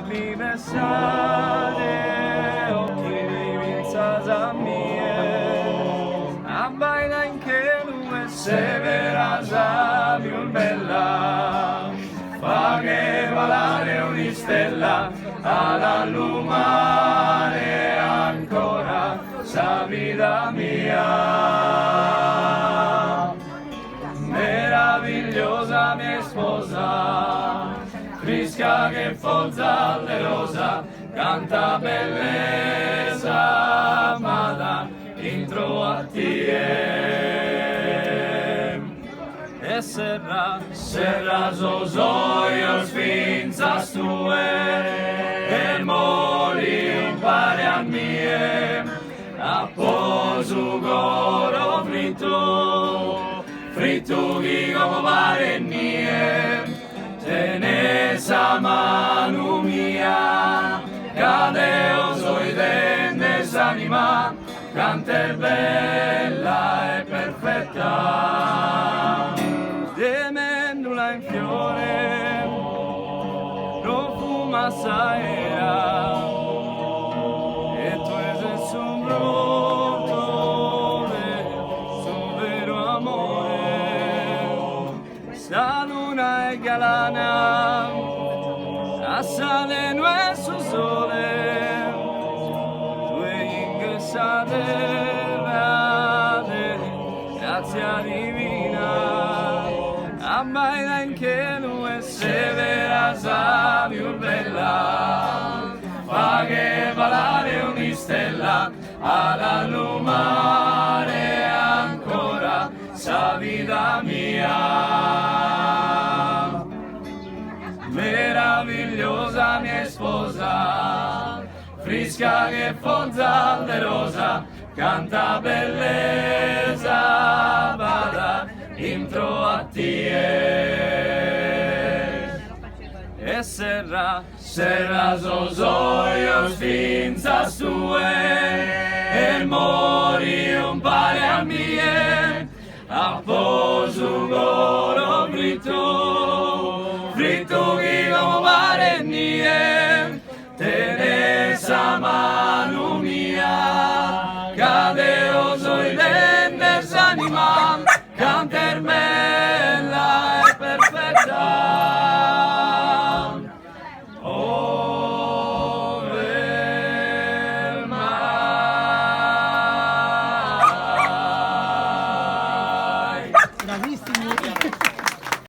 mi besare, occhi divinsas a mie, ambaina in chelu e severas a più bella, fa che valare un'istella alla lumare ancora sa vita mia. Meravigliosa mia sposa, fresca che forza alle rosa, canta bellezza, amata, intro a tie. E serra sos olhos finzas tue, e mori un pare a mie, após o coro frito que como pare nie, tenés a mano mia, cadeo soy de desanima, canter bella e perfetta, de mendula in fiore, profuma saera, e tu eres un broto de su vero amore. La luna è galana, assale nuestro sole, tue ingressate rade, grazia divina, ambaina in chelu e severas a più bella, fa che valare un'istella alla lumare ancora sa vita mia. Meravigliosa mia sposa, fresca che forza alle rosa, canta bellezza, vada intro a tie. E serra sos olhos finzas tue, e mori un pare a mie, após o coro frito que como pare nie, tenés a mano mia, cadeo soy de desanima, canter bella e perfetta.